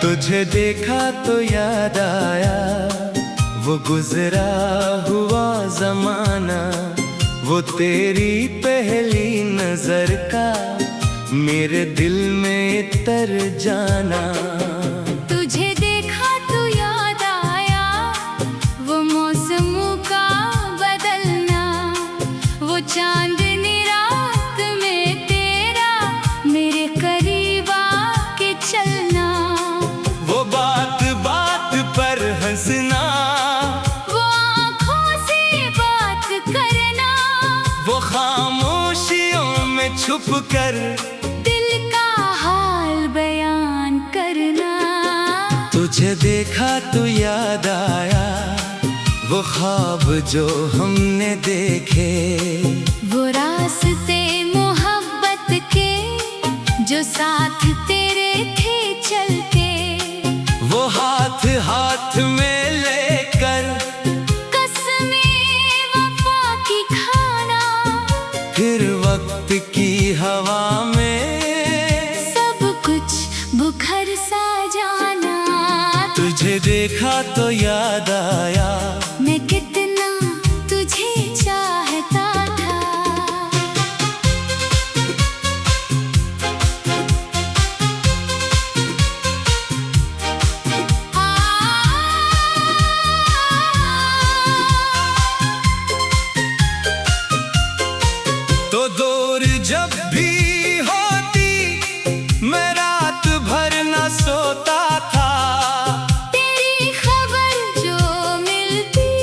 तुझे देखा तो याद आया वो गुजरा हुआ जमाना, वो तेरी पहली नजर का मेरे दिल में तर जाना। तुझे देखा तो याद आया वो मौसमों का बदलना, वो चांदनी रात में तेरा मेरे करीब आके चलना, वो बात बात पर हंसना, वो आँखों से बात करना, वो खामोशियों में छुप कर दिल का हाल बयान करना। तुझे देखा तो याद आया वो ख्वाब जो हमने देखे, वो रास्ते मोहब्बत के जो साथ तेरे थे चलते, वो हाथ हाथ में लेकर कसमें वफा की खाना, फिर वक्त की हवा में सब कुछ बुखर सा जाना। तुझे देखा तो याद आया मैं कितना तुझे चाहता था। तो दूर जब भी होती मैं रात भर न सोता था, तेरी खबर जो मिलती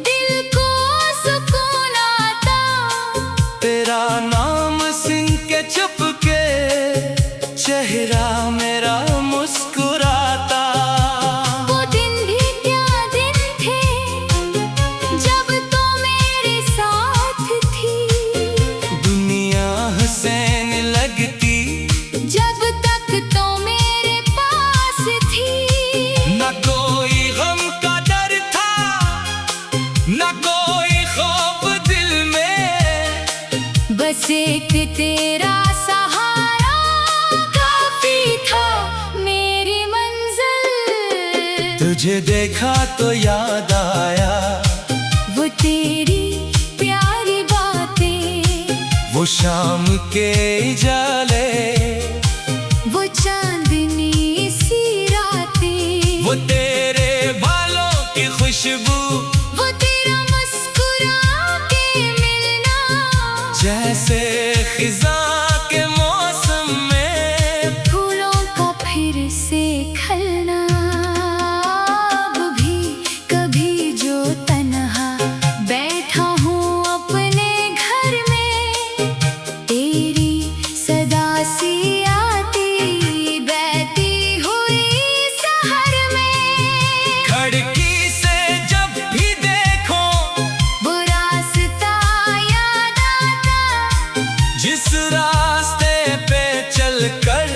दिल को सुकून आता, तेरा नाम सुन के चुपके चेहरा मेरा मुस्कुराता। वो दिन भी क्या दिन थे जब तो मेरे साथ थी, दुनिया हंसने लगती जब तक तो मेरे पास थी। न कोई गम का डर था न कोई खौफ दिल में, बस एक तेरा सहारा काफी था मेरी मंजिल। तुझे देखा तो याद आया वो तेरी प्यारी बातें, वो शाम के जाले, वो चांदनी सी रातें, वो तेरे बालों की खुशबू, वो तेरा मुस्कुरा के मिलना, जैसे खिजा के मौसम में फूलों का फिर से खिलना। अब भी कभी जो तन्हा बैठा हूँ अपने घर में, तेरी सदा सी आती बहती हुई शहर में। खिड़की से जब भी देखो वो रास्ता याद आता, जिस रास्ते पे चल कर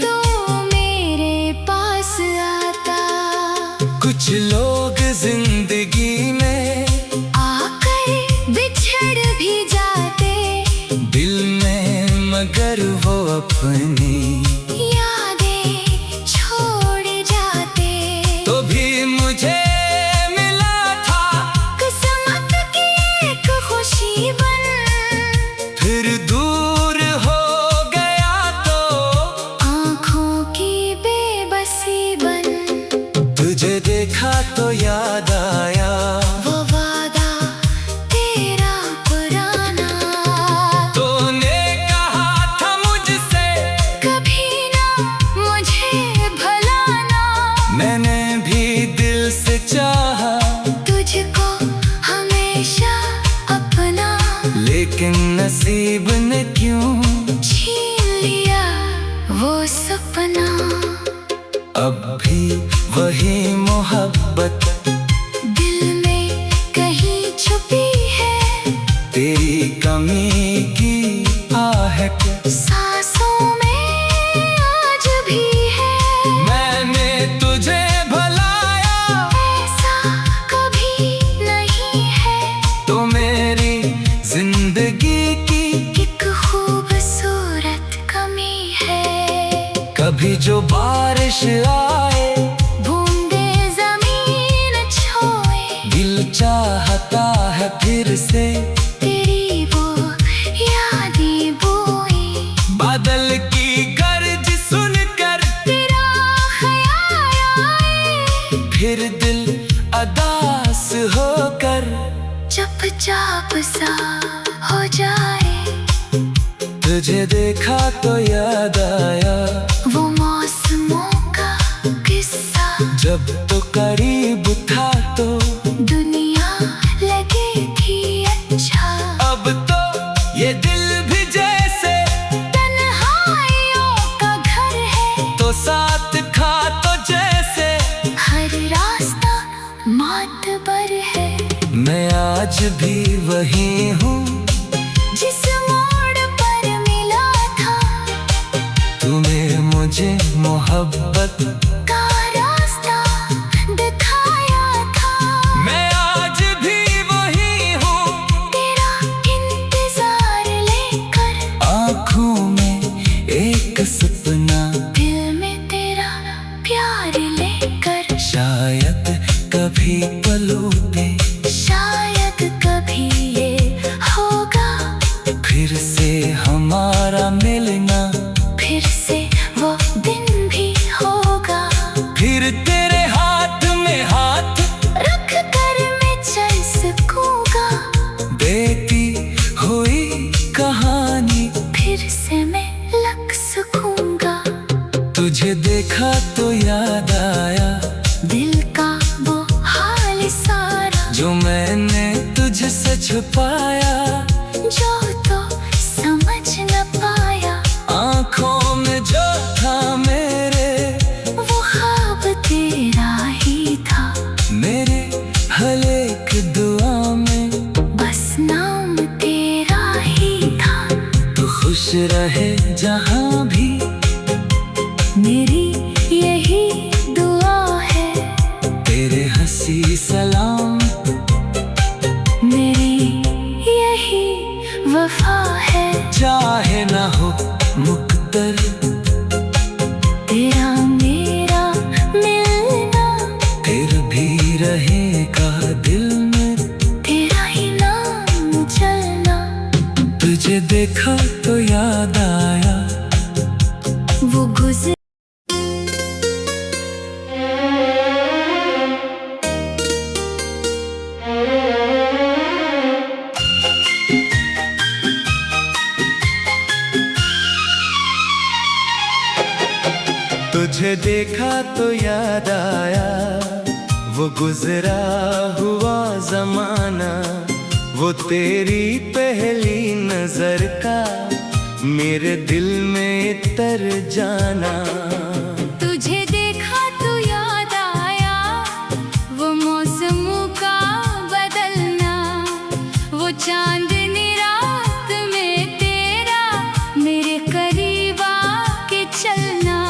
तो मेरे पास आता। कुछ लोग जिंदगी में आकर बिछड़ भी जाते, दिल में मगर वो अपनी यादें छोड़ जाते। तो भी मुझे मिला था किस्मत की एक खुशी बन, फिर दूर हो गया तो आँखों की बेबसी बन। तुझे देखा तो याद आया वो वादा तेरा पुराना, तूने कहा था मुझसे कभी ना मुझे भुलाना। मैंने भी दिल से चाहा तुझको हमेशा अपना, लेकिन नसीब ने क्यों छीन लिया वो सपना। अब भी वही मोहब्बत दिल में कहीं छुपी है, तेरी कमी की आहट सांसों में आज भी है। मैंने तुझे भुलाया ऐसा कभी नहीं है, तो मेरी जिंदगी की एक खूबसूरत कमी है। कभी जो बारिश आए, बूंदे जमीन छुए, दिल चाहता है फिर से तेरी वो यादें बोए। बादल की गर्ज सुनकर तेरा ख्याल आए, फिर दिल अदास होकर चुपचाप सा हो जाए। तुझे देखा तो याद आया वो मौसमों का किस्सा, जब तो करीब था तो दुनिया लगी थी अच्छा। अब तो ये दिल भी जैसे तन्हाइयों का घर है, तो साथ खा तो जैसे हर रास्ता मातबर है। मैं आज भी वही हूँ जिस मोड़ पर मिला था, तुम्हें मुझे मोहब्बत का रास्ता दिखाया था। मैं आज भी वही हूँ, तेरा इंतजार लेकर, आँखों में एक सपना, दिल में तेरा प्यार लेकर। शायद कभी पलों पे शायद कभी ये होगा, फिर से हमारा मिलना, फिर से वो दिन भी होगा। फिर तेरे हाथ में हाथ रख कर मैं चल सकूंगा, देती हुई कहानी, फिर से मैं लग सकूंगा। तुझे देखा तो याद आया दिल का वो हाल सारा, जो मैंने तुझसे छुपाया, जो तो समझ न पाया। आँखों में जो था मेरे, वो ख्वाब तेरा ही था, मेरे हर एक दुआ में बस नाम तेरा ही था। तू खुश रहे जहाँ भी, मेरी यही दुआ है, तेरे हंसी सलाम, मेरी यही वफा है। चाहे ना हो मुकद्दर तेरा मेरा मिलना, फिर भी रहेगा दिल में तेरा ही नाम चलना। तुझे देखा तो याद आया वो गुजर तुझे देखा तो याद आया वो गुजरा हुआ जमाना, वो तेरी पहली नजर का मेरे दिल में तर जाना। तुझे देखा तो याद आया वो मौसमों का बदलना, वो चांदनी रात में तेरा मेरे करीब आके चलना।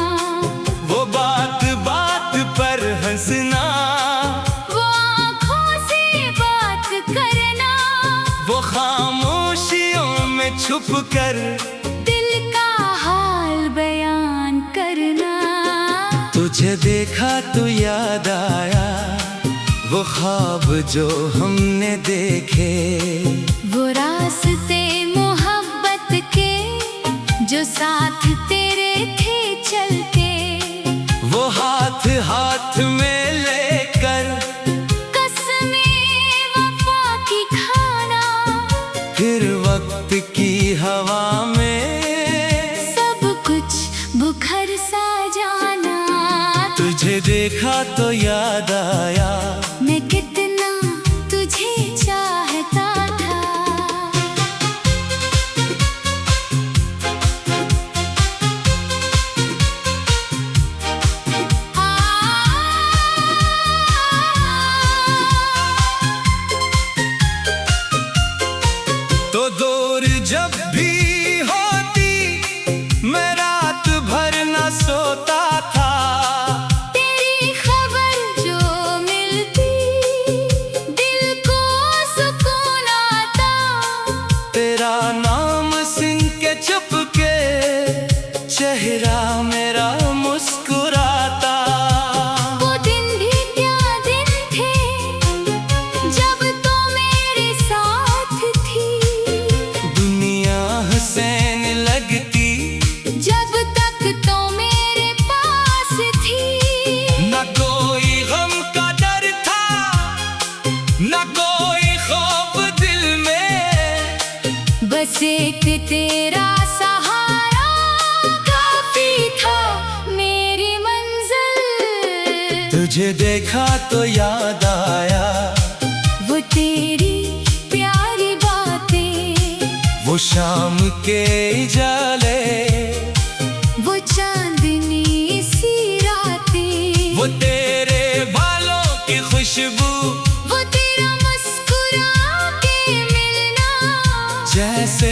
वो बात बात पर हंसना, वो आँखों से बात करना, वो खामोशियों में छुप कर दिल का हाल बयान करना। तुझे देखा तो याद आया वो ख्वाब जो हमने देखे, वो रास्ते मोहब्बत के जो साथ तेरे थे चलते। वो हाथ हाथ में लेकर कसमें वफा की खाना, फिर वक्त की हवा में सब कुछ बुखर सा जाना। तुझे देखा तो याद आया मैं कितना तुझे चाहता था। तो दूर जब भी होती मैं रात भर न सोता था, तेरी खबर जो मिलती देख तेरा सहारा काफी था मेरी मंजिल। तुझे देखा तो याद आया वो तेरी प्यारी बातें, वो शाम के उजाले, वो चांदनी सी रातें, वो तेरे बालों की खुशबू, वो तेरा मुस्कुरा के मिलना, जैसे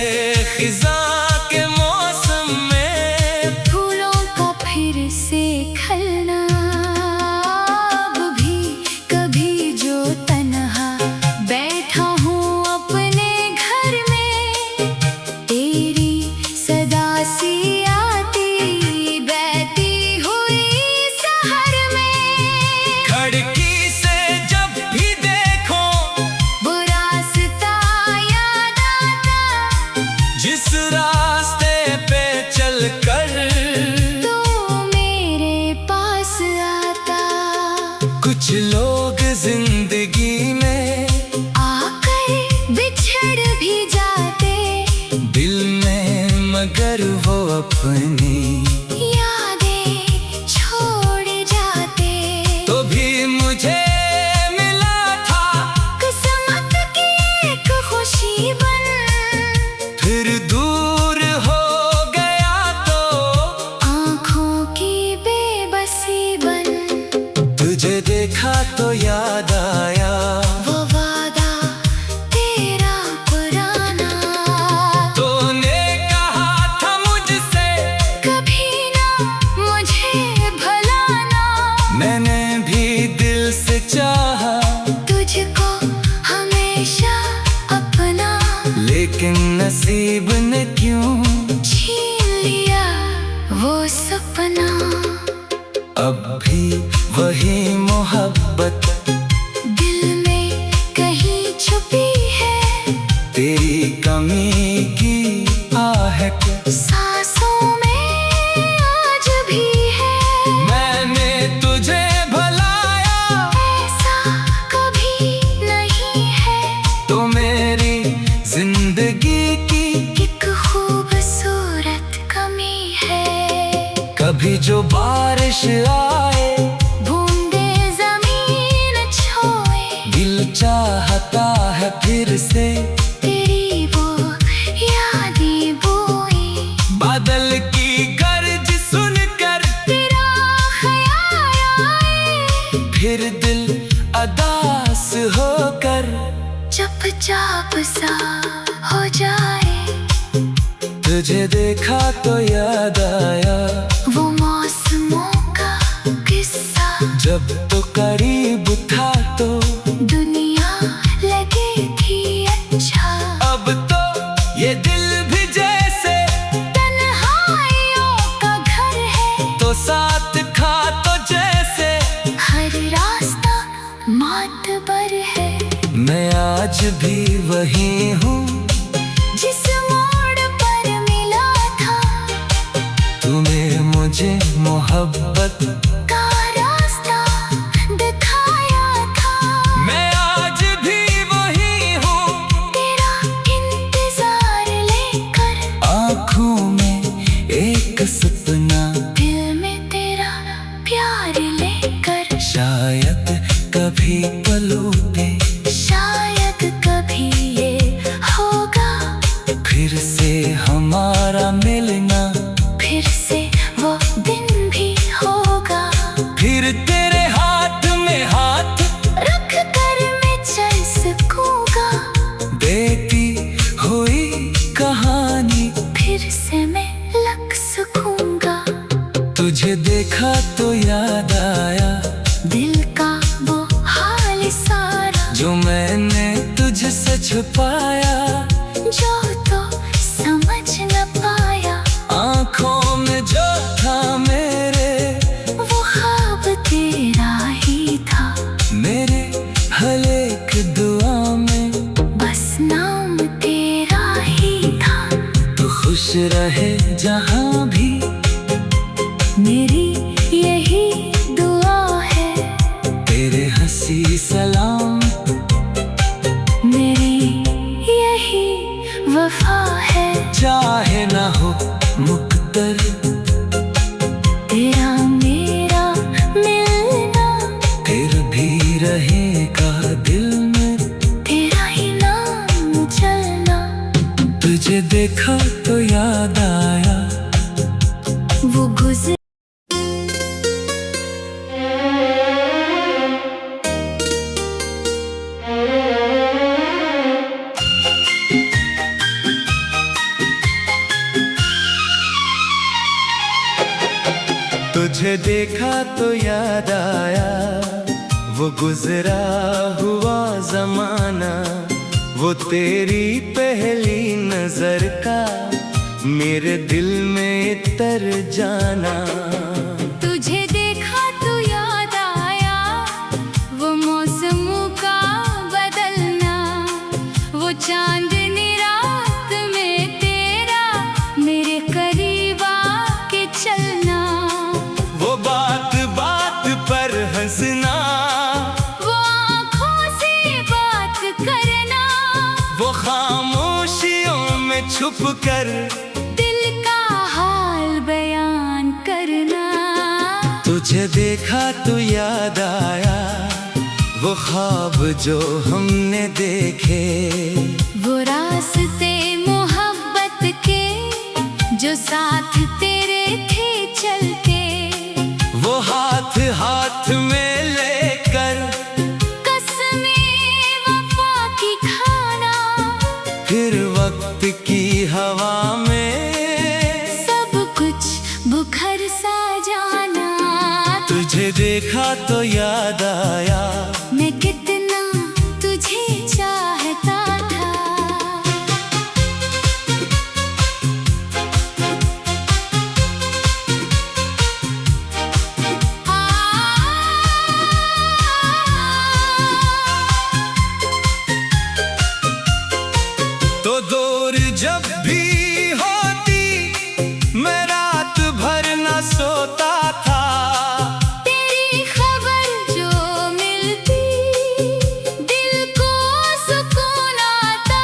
खिज़ां के मौसम में फूलों का फिर से खिलना। अब भी कभी जो तन्हा बैठा हूँ अपने घर में, तेरी सदा सी आती बहती हुई शहर में। खिड़की से जब भी देखो वो रास्ता याद आता, जिस रास्ते पे चल कर तो मेरे पास आता। कुछ लोग जिंदगी में आकर बिछड़ भी जाते, दिल में, मगर वो अपनी यादें छोड़ जाते। तो भी मुझे मिला था किस्मत की एक खुशी बन, फिर दूर हो गया तो आँखों की बेबसी बन। तुझे देखा तो याद आया वो वादा तेरा पुराना, तूने कहा था मुझसे कभी ना मुझे भुलाना। मैंने भी दिल से चाहा तुझको हमेशा अपना, लेकिन नसीब ने क्यों छीन लिया वो सपना। अब भी वही मोहब्बत दिल में कहीं छुपी है, तेरी कमी की आहट सांसों में आज भी है। मैंने तुझे भुलाया ऐसा कभी नहीं है, तो मेरी जिंदगी की एक खूबसूरत कमी है। कभी जो बारिश आए बूंदे जमीन छोए, दिल चाहता है फिर से तेरी वो यादें बोए। बादल की गर्ज सुनकर तेरा ख्याल आए, फिर दिल अदास होकर चुपचाप सा हो जाए। तुझे देखा तो याद आया वो मौसमों का किस्सा, जब तो करीब था तो दुनिया लगे थी अच्छा। अब तो ये दिल भी जैसे तन्हाइयों का घर है, तो साथ खा तो जैसे हर रास्ता मातबर है। मैं आज भी वही हूँ जिस मोड़ पर मिला था, तूने मुझे मोहब्बत का रास्ता दिखाया था। मैं आज भी वही हूँ तेरा इंतजार लेकर, आँखों में एक सपना, दिल में तेरा प्यार लेकर। शायद कभी पलों पे शायद कभी ये होगा फिर से हमारा मिलना, फिर से वो दिन भी होगा। फिर तेरे हाथ में हाथ रख कर मैं चल सकूंगा, देती हुई कहानी फिर से मैं लग सकूंगा। तुझे देखा तो याद आया दिल का वो हाल सारा, जो मैंने तुझसे छुपाया, जो तो समझ न पाया। आँखों में जो था मेरे वो ख्वाब तेरा ही था, मेरे हर एक दुआ में बस नाम तेरा ही था। तू खुश रहे जहाँ भी, मेरी यही दुआ है। तेरे हंसी सलाम मेरी तुझे देखा तो याद आया वो गुजरा हुआ जमाना, वो तेरी पहली नजर का मेरे दिल में तर जाना। तुझे देखा तो याद आया वो मौसमों का बदलना, वो चांदनी रात में तेरा मेरे करीब आके चलना, वो बात बात पर हंसना, वो आँखों से बात करना, वो खामोशियों में छुप कर दिल का हाल बयान करना। तुझे देखा तो याद आया वो ख्वाब जो हमने देखे, वो रास्ते मोहब्बत के जो साथ तेरे थे चलते, वो हाथ हाथ में लेकर कसमें वफा की खाना, फिर वक्त की हवा में सब कुछ बुखर सा जाना। तुझे देखा तो याद आया मैं कितना तुझे चाहता था। तो दूर जब भी होती मैं रात भर न सोता था, तेरी खबर जो मिलती दिल को सुकून आता,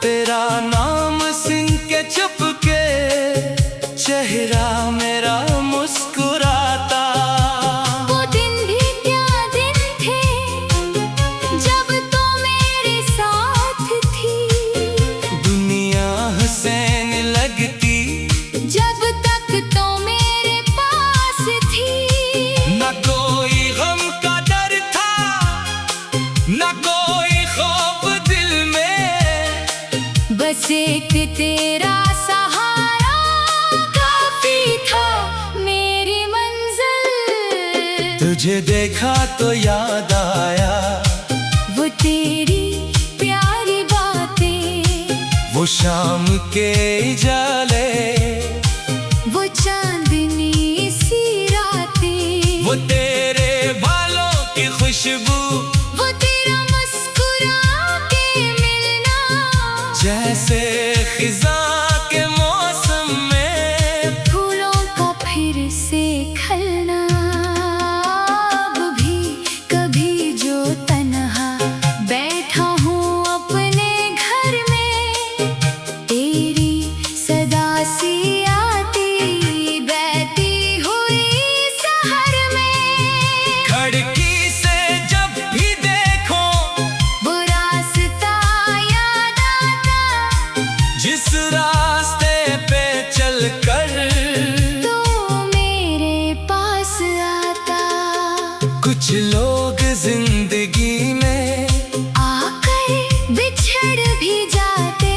तेरा नाम सुन के चुपके चेहरा मेरा मुस्कुराता। वो दिन भी क्या दिन थे जब तो मेरे साथ थी, दुनिया हंसने लगती जब तक तो मेरे पास थी। न कोई गम का डर था न कोई खौफ दिल में, बस एक तेरा सहारा काफी था मेरी मंजिल। तुझे देखा तो याद आया वो तेरी प्यारी बातें, वो शाम के जाले, वो चांदनी सी रातें, वो तेरे बालों की खुशबू, वो तेरा मुस्कुरा के मिलना, जैसे खिज़ां के मौसम में फूलों का फिर से खलना। अब भी कभी जो तन्हा बैठा हूँ अपने घर में, तेरी सदा सी आती बहती हुई शहर में। खिड़की से जब भी देखो वो रास्ता याद आता, जिस रास्ते पे चल कर तो मेरे पास आता। कुछ लोग जिंदगी में आकर बिछड़ भी जाते,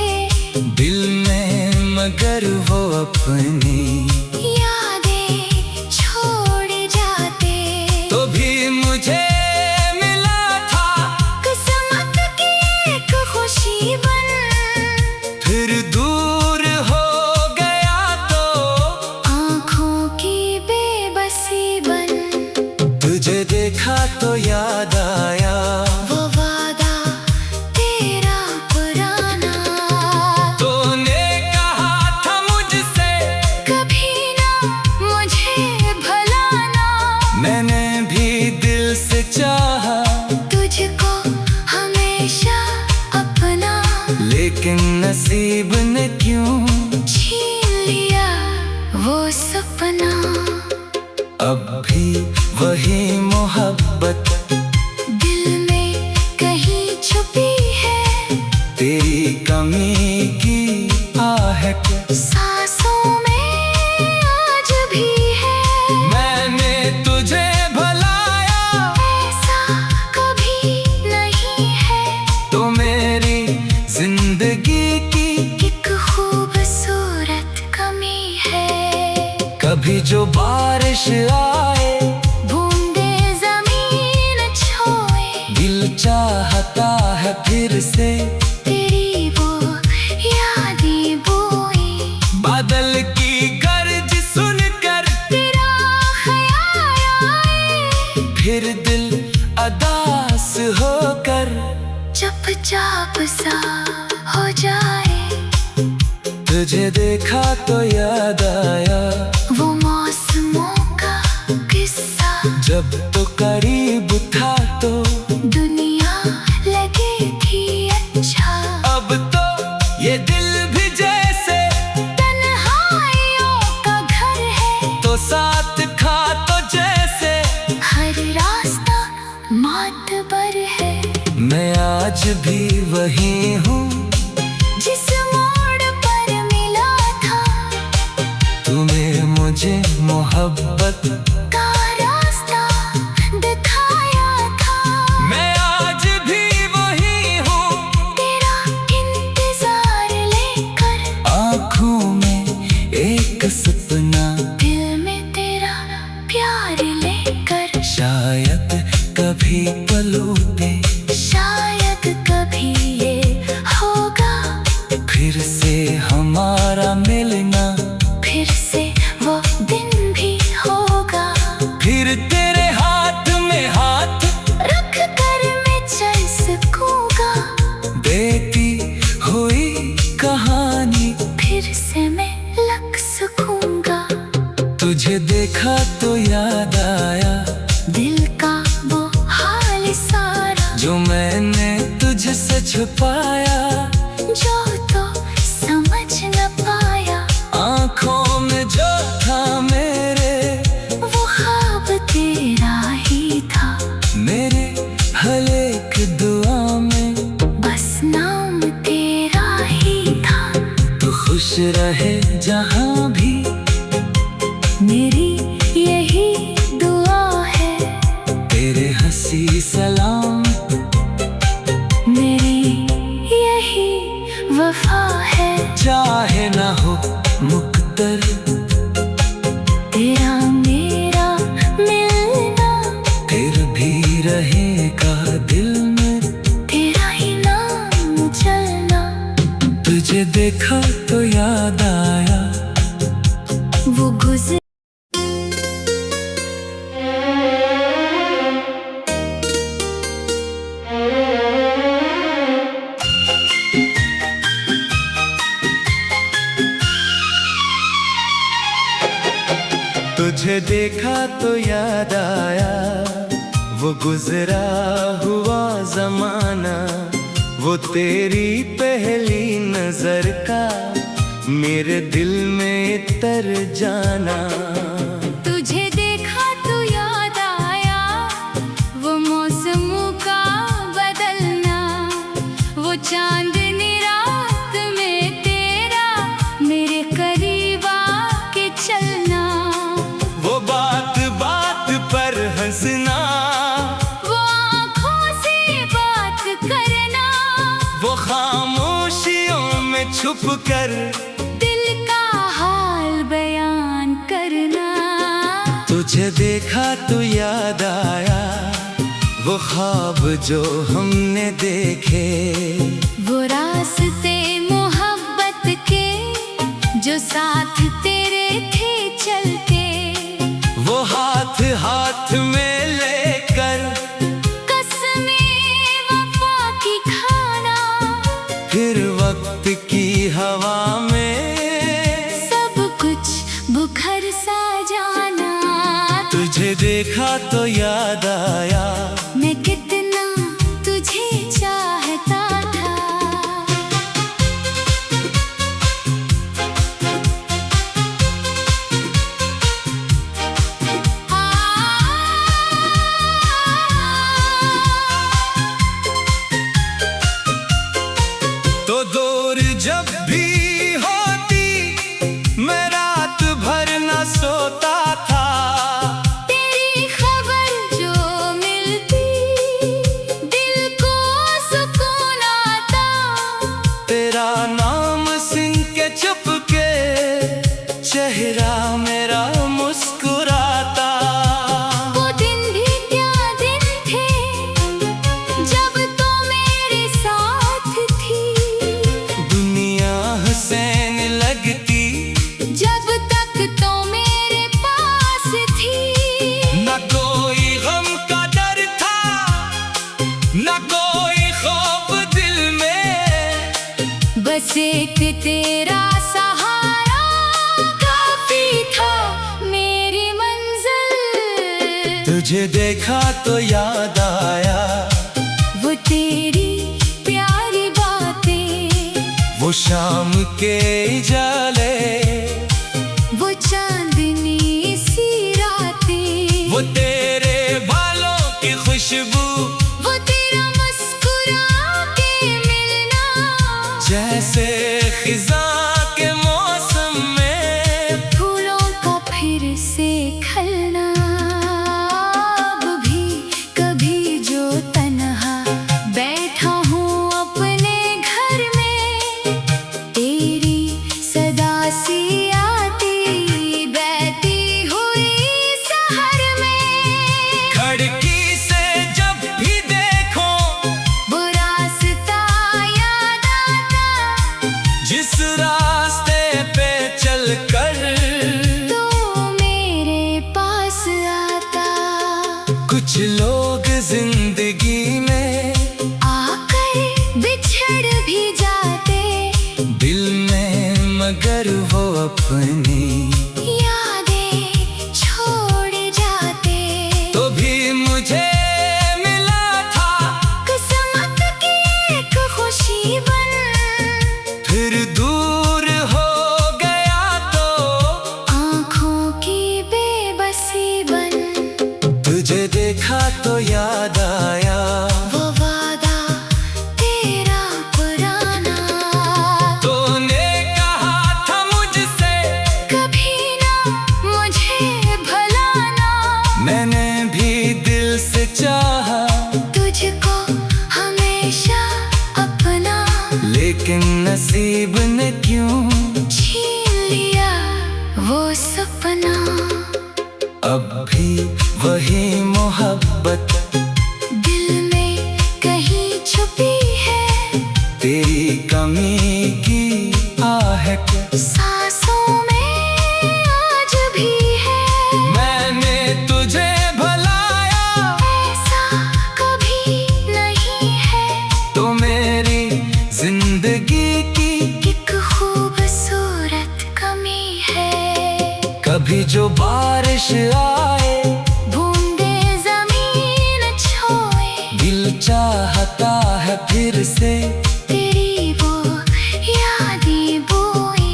दिल में, मगर वो अपनी यादें छोड़ जाते। तो भी मुझे मिला था किस्मत की एक खुशी बन, फिर दूर हो गया तो आँखों की बेबसी बन। तुझे देखा तो याद आया वो वादा तेरा पुराना, तूने कहा था मुझसे कभी ना मुझे भुलाना। मैंने भी दिल से चाहा तुझको हमेशा अपना, लेकिन नसीब ने क्यों छीन लिया वो सपना। अब भी वही मोहब्बत दिल में कहीं छुपी है, तेरी कमी की आहट सांसों में आज भी है। मैंने तुझे भुलाया ऐसा कभी नहीं है, तो मेरी जिंदगी की एक खूबसूरत कमी है। कभी जो बारिश फिर दिल अदास होकर चुपचाप सा हो जाए। तुझे देखा तो याद आया वो मौसमों का किस्सा, जब तो करीब था तो दुनिया लगे थी अच्छा। अब तो ये दिल भी जैसे तन्हाइयों का घर है, तो साथ खा तो जैसे हर रास्ता मातबर है। मैं आज भी वही हूँ जिस मोड़ पर मिला था, तुम्हें मुझे मोहब्बत का रास्ता दिखाया था। मैं आज भी वही हूँ तेरा इंतजार लेकर, आँखों में एक सपना, दिल में तेरा प्यार लेकर। शायद कभी पलूटे शायद कभी ये होगा, फिर से हमारा मिलना, फिर से वो दिन भी होगा। फिर तेरे हाथ में हाथ रख कर मैं चल सकूंगा, देती हुई कहानी। फिर से मैं लग सकूंगा। तुझे देखा तो याद आया दिल का वो हाल सारा, जो मैंने तुझसे छुपाया, जो तो समझ न पाया। आँखों में जो था मेरे, वो ख्वाब तेरा ही था, मेरे हर एक दुआ में बस नाम तेरा ही था। तू खुश रहे जहाँ भी, मेरी यही दुआ है, तेरे हंसी सलाम, मेरी यही वफा है। चाहे ना हो मुकद्दर तेरा मेरा मिलना, फिर भी रहेगा दिल में तेरा ही नाम चलना। तुझे देखा तो याद आया वो गुजर तुझे देखा तो याद आया वो गुजरा हुआ जमाना, वो तेरी पहली नजर का मेरे दिल में तर जाना। तुझे देखा तो याद आया वो मौसमों का बदलना, वो चांदनी रात में तेरा मेरे करीब आके चलना। वो बात बात पर हंसना, वो आँखों से बात करना, वो खामोशियों में छुप कर दिल का हाल बयान करना। तुझे देखा तो याद आया वो ख्वाब जो हमने देखे, वो रास्ते मोहब्बत के जो साथ तेरे थे चलते। वो हाथ हाथ में लेकर कसमें वफा की खाना, फिर वक्त की हवा में सब कुछ बुखर सा जाना। तुझे देखा तो याद आया मैं कितना तुझे चाहता था। तो दूर जब भी होती मैं रात भर न सोता था। तेरी खबर जो मिलती बस एक तेरा सहारा काफी था मेरी मंजिल। तुझे देखा तो याद आया वो तेरी प्यारी बातें, वो शाम के जाले, वो चांदनी सी रातें, वो तेरे बालों की खुशबू, वो तेरा मुस्कुरा के मिलना, जैसे खिज़ां के मौसम में फूलों का फिर से खिलना। अब भी कभी जो तन्हा बैठा हूँ अपने घर में, तेरी सदा सी आती बहती हुई शहर में। खिड़की से जब भी देखो वो रास्ता याद आता, जिस रास्ते पे चलकर तो मेरे पास आता। कुछ लोग जिंदगी में आकर बिछड़ भी जाते, दिल में, मगर वो अपनी यादें छोड़ जाते। तो भी मुझे मिला था किस्मत की एक खुशी बन, फिर दूर हो गया तो आँखों की बेबसी बन। तुझे देखा तो याद आया वो वादा तेरा पुराना, तूने कहा था मुझसे कभी ना मुझे भुलाना। मैंने भी दिल से चाहा, तुझको हमेशा अपना, लेकिन नसीब ने क्यों छीन लिया वो सपना। अब भी वही मोहब्बत दिल में कहीं छुपी है, तेरी कमी की आहट सांसों में आज भी है। मैंने तुझे भुलाया ऐसा कभी नहीं है, तो मेरी जिंदगी की एक खूबसूरत कमी है। कभी जो बारिश आए, बूंदे जमीन छोए, दिल चाहता है फिर से तेरी वो यादें बोए।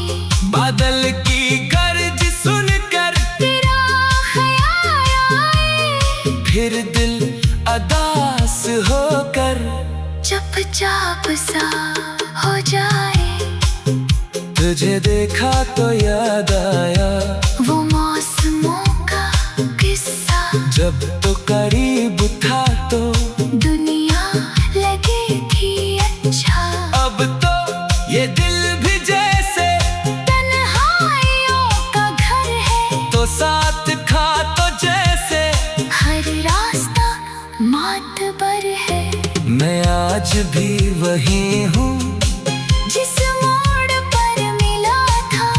बादल की गर्ज सुनकर तेरा ख्याल आए, फिर दिल अदास होकर चुपचाप सा हो जाए। तुझे देखा तो याद आया वो मौसमों का किस्सा, जब तो करीब था तो दुनिया लगे थी अच्छा। अब तो ये दिल भी जैसे तन्हाइयों का घर है, तो साथ खा तो जैसे हर रास्ता मातबर है। मैं आज भी वही हूँ जिस मोड़ पर मिला था,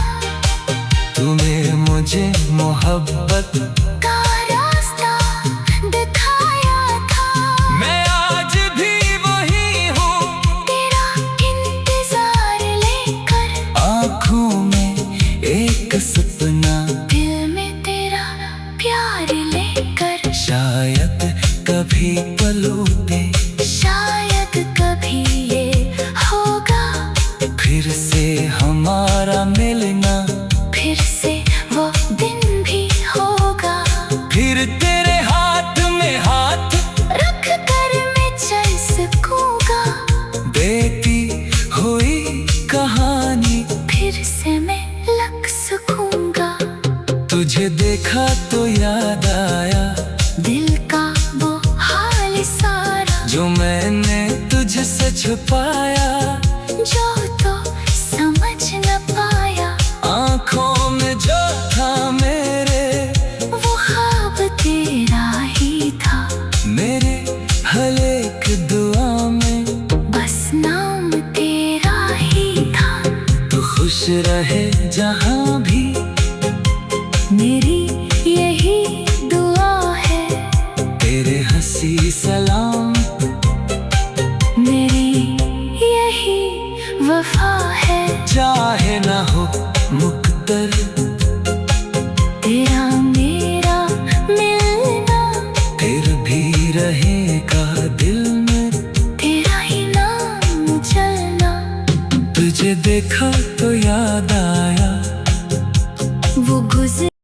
तुम्हें मुझे मोहब्बत का रास्ता दिखाया था। मैं आज भी वही हूँ तेरा इंतजार लेकर, आँखों में एक सपना, दिल में तेरा प्यार लेकर। शायद कभी पलूटे शायद कभी ये होगा, फिर से हमारा मिलना, फिर से वो दिन भी होगा। फिर तेरे हाथ में हाथ रख कर मैं चल सकूंगा, देती हुई कहानी, फिर से मैं लग सकूंगा। तुझे देखा तो याद आया दिल का वो हाल सारा, देखा